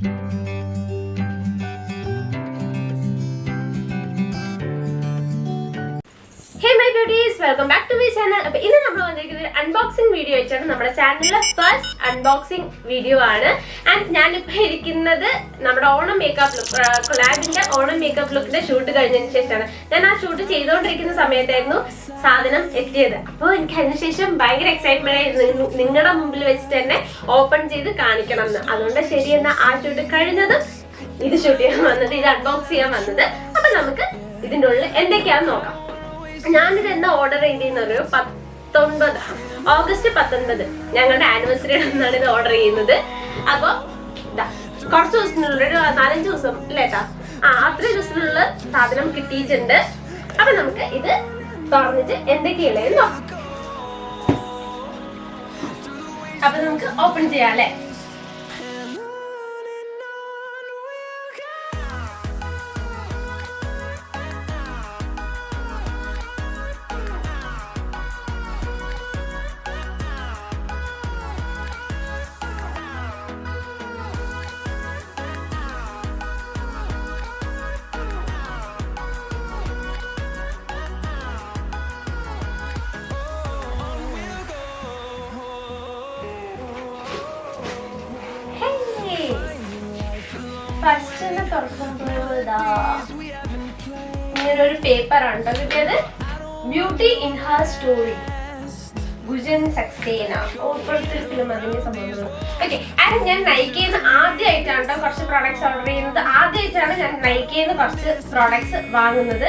Hey my beauties, welcome back to my channel. Now we will do an unboxing video. This is our channel's first unboxing video. And I am wearing our makeup look, collab our makeup look shoot. I am shoot excited. ഞാൻ ഇതെന്താ order ചെയ്തതെന്ന് August 19 ഞങ്ങളുടെ anniversary എന്നാണ് ഇത് order ചെയ്യുന്നത്. അപ്പോൾ കുറച്ച് ദിവസത്തിനുള്ളിൽ ഒരു 4-5 ദിവസം അല്ലേട്ടാ അത്രയും ദിവസത്തിനുള്ള സാധനം കിട്ടിയിട്ടുണ്ട്. അപ്പൊ നമുക്ക് ഇത് തുറന്നിട്ട് എന്തൊക്കെയുള്ളത് നോക്കാം. അപ്പൊ നമുക്ക് ഓപ്പൺ ചെയ്യാം അല്ലേ. ഫസ്റ്റ് തന്നെ തുറക്കുമ്പോൾ ഇങ്ങനൊരു പേപ്പർ ആണ് കിട്ടിയത്. Beauty in her story Gunjan Saxena ഇപ്പോഴത്തെ ഫിലിം അതിന്റെ സംഭവം. ഓക്കെ, ആൻഡ് ഞാൻ നൈക്കയിൽ ആദ്യമായിട്ടാണ് കുറച്ച് പ്രോഡക്ട്സ് ഓർഡർ ചെയ്യുന്നത്. ആദ്യമായിട്ടാണ് ഞാൻ നൈക്കയിൽ കുറച്ച് പ്രോഡക്ട്സ് വാങ്ങുന്നത്.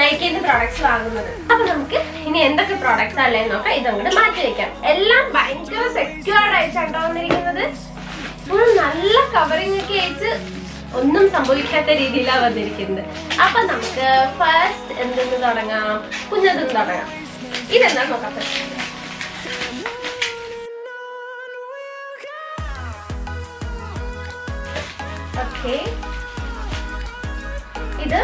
നൈക്കയിൽ പ്രോഡക്ട്സ് വാങ്ങുന്നത്. അപ്പൊ നമുക്ക് ഇനി എന്തൊക്കെ പ്രോഡക്ട്സ് അല്ലേ നോക്കാം. ഇതങ്ങോട്ട് മാറ്റി വെക്കാം. എല്ലാം ഭയങ്കര സെക്യൂർഡ് ആയിട്ടാണ് വന്നിരിക്കുന്നത്. ഫുൾ നല്ല കവറിംഗ് ഒക്കെ ആയിട്ട് ഒന്നും സംഭവിക്കാത്ത രീതിയിലാണ് വന്നിരിക്കുന്നത്. അപ്പൊ നമുക്ക് ഫസ്റ്റ് എന്തെന്ന് തുടങ്ങാം, കുഞ്ഞതെന്ന് തുടങ്ങാം. ഇതെന്താ നോക്കാം. ഓക്കെ, ഇത്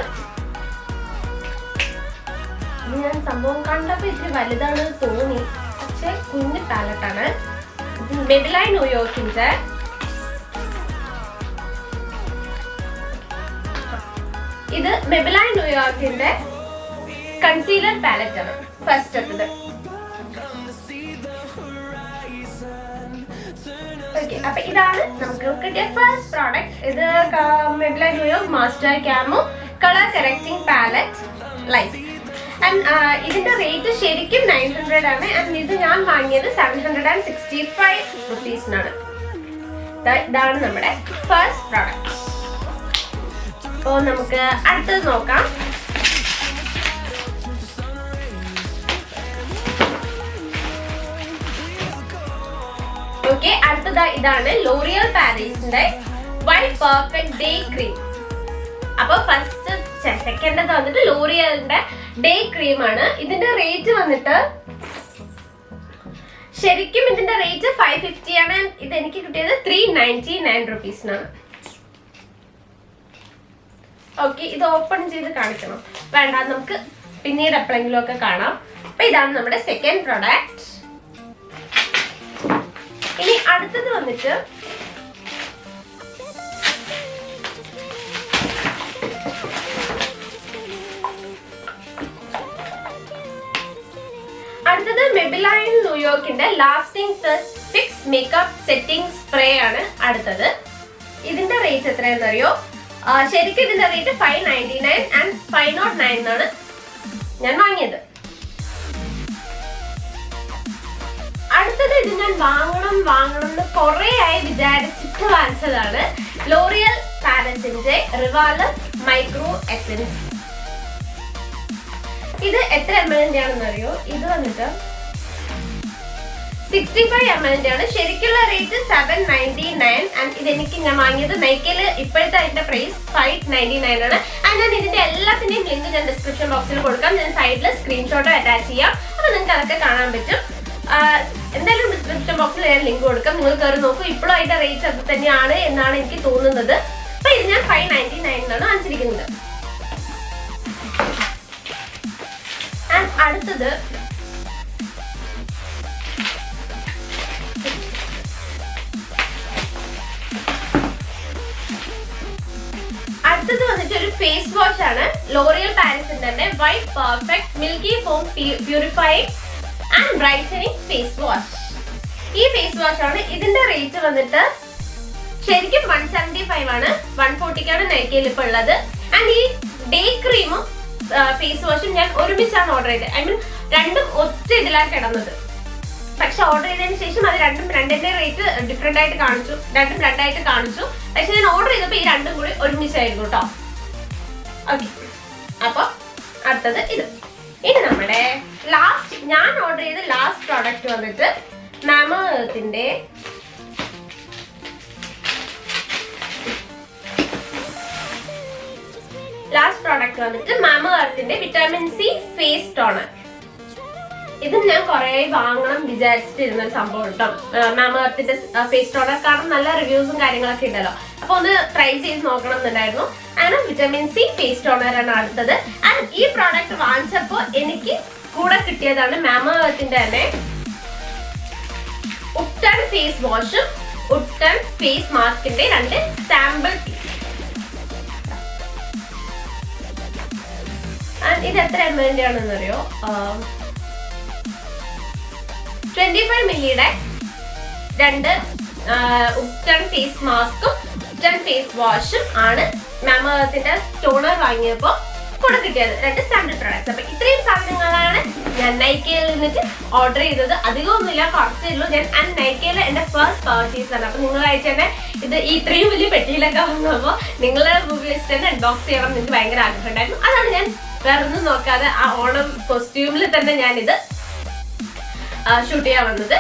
ഞാൻ സംഭവം കണ്ടപ്പോ ഇത്തിരി വലുതാണ് തോന്നി, പക്ഷെ കുഞ്ഞ് പാലറ്റാണ്. മെബിലൈൻ ന്യൂയോർക്കിന്റെ ഇത് മെബിലൈൻ ന്യൂയോർക്കിന്റെ കൺസീലർ പാലറ്റ് ആണ് ഫസ്റ്റ് എടുത്തത്. അപ്പൊ ഇതാണ് നമുക്ക് കിട്ടിയ ഫസ്റ്റ് പ്രോഡക്റ്റ്. ഇത് Maybelline New York master camo colour correcting palette light. And ഇതിന്റെ റേറ്റ് ശരിക്കും 900 ആണ്. ആൻഡ് ഇത് ഞാൻ വാങ്ങിയത് 765 റുപ്പീസിനാണ്. ഇതാണ് നമ്മുടെ ഫസ്റ്റ് പ്രോഡക്റ്റ്. അപ്പോ നമുക്ക് അടുത്തത് നോക്കാം. ഓക്കെ, അടുത്തത് ഇതാണ് ലോറിയൽ പാരീസിന്റെ വൈറ്റ് പെർഫെക്റ്റ് ഡേ ക്രീം. അപ്പൊ ഫസ്റ്റ് സെക്കൻഡ് വന്നിട്ട് ലോറിയലിന്റെ ഡേ ക്രീം ആണ്. ഇതിന്റെ റേറ്റ് വന്നിട്ട് ശരിക്കും ഇതിന്റെ റേറ്റ് 550 ആണ്. ഇത് എനിക്ക് കിട്ടിയത് 399 റുപ്പീസിനാണ്. ഓക്കെ, ഇത് ഓപ്പൺ ചെയ്ത് കാണിക്കണം വേണ്ട, നമുക്ക് പിന്നീട് എപ്പോഴെങ്കിലും ഒക്കെ കാണാം. അപ്പൊ ഇതാണ് നമ്മുടെ സെക്കൻഡ് പ്രോഡക്റ്റ്. ഇനി അടുത്തത് വന്നിട്ട് മെബിലൈൻ ന്യൂയോർക്കിന്റെ lasting fix makeup setting spray ആണ് അടുത്തത്. ഇതിന്റെ റേറ്റ് എത്രയാണെന്ന് അറിയോ? ശരിക്കും ഇതിന്റെ റേറ്റ് 599 ആൻഡ് 509 ആണ് ഞാൻ വാങ്ങിയത്. അടുത്തത് ഇത് ഞാൻ വാങ്ങണം എന്ന് കുറെ ആയി വിചാരിച്ചിട്ട് വാങ്ങിച്ചതാണ്. ലോറിയൽ പാരസിന്റെ റിവാലർ മൈക്രോ എസൻസ്. ഇത് എത്ര ml ആണെന്ന് അറിയോ? ഇത് വന്നിട്ട് 65 ml ആണ്. ശരിക്കുള്ള റേറ്റ് 799 ആൻഡ് ഇതെനിക്ക് ഞാൻ വാങ്ങിയത് നൈക്കയില് ഇപ്പോഴത്തെ അതിന്റെ പ്രൈസ് 599 ആണ്. ആൻഡ് ഞാൻ ഇതിന്റെ എല്ലാത്തിന്റെയും ലിങ്ക് ഞാൻ ഡിസ്ക്രിപ്ഷൻ ബോക്സിൽ കൊടുക്കാം. ഞാൻ സൈഡിൽ സ്ക്രീൻഷോട്ട് അറ്റാച്ച് ചെയ്യാം. അപ്പൊ നിങ്ങൾക്ക് അതൊക്കെ കാണാൻ പറ്റും. എന്തായാലും ഡിസ്ക്രിപ്ഷൻ ബോക്സിൽ ഞാൻ ലിങ്ക് കൊടുക്കാം. നിങ്ങൾ കയറി നോക്കൂ. ഇപ്പോഴും അതിന്റെ റേറ്റ് അത് തന്നെയാണ് എന്നാണ് എനിക്ക് തോന്നുന്നത്. അപ്പൊ ഇത് ഞാൻ 599 വാങ്ങിച്ചിരിക്കുന്നത്. അടുത്തത് അടുത്തത് വന്നിട്ട് ഒരു ഫേസ് വാഷ് ആണ്. ലോറിയൽ പാരിസിന്റെ തന്നെ white perfect milky foam purified and brightening face wash. ഈ ഫേസ് വാഷ് ആണ്. ഇതിന്റെ റേറ്റ് വന്നിട്ട് ശരിക്കും 175 ആണ്. 140ക്കാണ് നൈക്കയിൽ ഇപ്പൊ ഉള്ളത്. ആൻഡ് ഈ ഡേ ക്രീമും ഫേസ് വാഷും ഞാൻ ഒരുമിച്ചാണ് ഓർഡർ ചെയ്തത്. ഐ മീൻ രണ്ടും ഒറ്റ ഇതിലാണ് കിടന്നത്. പക്ഷെ ഓർഡർ ചെയ്തതിന് ശേഷം അത് രണ്ടിന്റെ റേറ്റ് ഡിഫറെന്റ് ആയിട്ട് കാണിച്ചു, രണ്ടും രണ്ടായിട്ട് കാണിച്ചു. പക്ഷെ ഞാൻ ഓർഡർ ചെയ്തപ്പോ ഈ രണ്ടും കൂടി ഒരുമിച്ചായിരുന്നു കേട്ടോ. ഓക്കെ, അപ്പൊ അടുത്തത് ഇത്. ഇനി നമ്മുടെ ഞാൻ ഓർഡർ ചെയ്ത ലാസ്റ്റ് പ്രോഡക്റ്റ് വന്നിട്ട് മാമത്തിന്റെ വിറ്റാമിൻ സി ഫേസ് ടോണർ. ഇതും ഞാൻ കുറെ വാങ്ങണം വിചാരിച്ചിട്ടിരുന്ന ഒരു സംഭവം കേട്ടോ. മാമത്തിന്റെ ഫേസ് ടോണർ കാരണം നല്ല റിവ്യൂസും കാര്യങ്ങളൊക്കെ ഉണ്ടല്ലോ. അപ്പൊ ഒന്ന് ട്രൈ ചെയ്ത് നോക്കണം എന്നുണ്ടായിരുന്നു. അങ്ങനെ വിറ്റാമിൻ സി ഫേസ് ടോണർ ആണ് അടുത്തത്. ആൻഡ് ഈ പ്രോഡക്റ്റ് വാങ്ങിച്ചപ്പോ എനിക്ക് കൂടെ കിട്ടിയതാണ് മാമത്തിന്റെ തന്നെ ഉപ്ടൺ ഫേസ് വാഷും ഉപ്ടൺ ഫേസ് മാസ്കിന്റെ 2 സാമ്പിൾ പീസ്. ഇത് എത്ര ml ആണെന്ന് അറിയോ? 25 ml 2 ഉപ്ടൺ ഫേസ് മാസ്കും ഉപ്ടൺ ഫേസ് വാഷും ആണ് മാമത്തിന്റെ ടോണർ വാങ്ങിയപ്പോ കൂടെ കിട്ടിയത്. 2 സാമ്പിൾ പ്രോഡക്ട്സ്. അപ്പൊ ഇത്രയും സാധനങ്ങളാണ് ഞാൻ നൈക്കയിൽ നിന്നിട്ട് ഓർഡർ ചെയ്തത്. അധികമൊന്നുമില്ല, കുറച്ചേ ഉള്ളൂ. ഞാൻ നൈക്കയിലെ എന്റെ ഫസ്റ്റ് പർച്ചേസ് ആണ്. അപ്പൊ നിങ്ങൾ അയച്ചു തന്നെ ഇത് ഇത്രയും വലിയ പെട്ടിയിലൊക്കെ വന്നപ്പോ നിങ്ങളുടെ റിവ്യൂസ് തന്നെ അൺബോക്സ് ചെയ്യണം എനിക്ക് ഭയങ്കര ആഗ്രഹം ഉണ്ടായിരുന്നു. അതാണ് ഞാൻ വേറെ ഒന്നും നോക്കാതെ ആ ഓണം കോസ്റ്റ്യൂമിൽ തന്നെ ഞാനിത് ഷൂട്ട് ചെയ്യാൻ വന്നത്.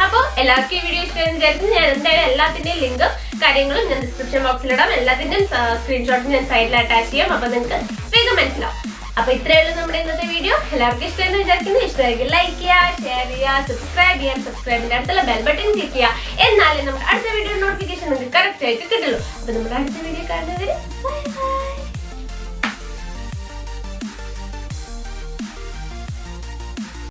അപ്പോൾ എല്ലാവർക്കും ഈ വീഡിയോ ഇഷ്ടമായെന്ന് വിചാരിക്കുന്നു. ഞാൻ എന്തായാലും എല്ലാത്തിന്റെയും ലിങ്കും കാര്യങ്ങളും ഞാൻ ഡിസ്ക്രിപ്ഷൻ ബോക്സിൽ ഇടാം. എല്ലാത്തിന്റെയും സ്ക്രീൻഷോട്ട് ഞാൻ സൈഡിൽ അറ്റാച്ച് ചെയ്യാം. അപ്പൊ നിങ്ങൾക്ക് വേഗം മനസ്സിലാവും. അപ്പൊ ഇത്രയുള്ളൂ നമ്മുടെ ഇന്നത്തെ വീഡിയോ. എല്ലാവർക്കും ഇഷ്ടമായെന്ന് വിചാരിക്കുന്നു. ഇഷ്ടമായിരിക്കും ലൈക്ക് ചെയ്യുക, ഷെയർ ചെയ്യുക, സബ്സ്ക്രൈബ് ചെയ്യാൻ സബ്സ്ക്രൈബിന്റെ അടുത്തുള്ള ബെൽ ബട്ടൺ ക്ലിക്ക് ചെയ്യുക. എന്നാലേ നമ്മുടെ അടുത്ത വീഡിയോ നോട്ടിഫിക്കേഷൻ നിങ്ങൾക്ക് കറക്റ്റ് ആയിട്ട് കിട്ടുള്ളൂ. അപ്പൊ നമ്മുടെ അടുത്ത വീഡിയോ കാണുന്നവരെ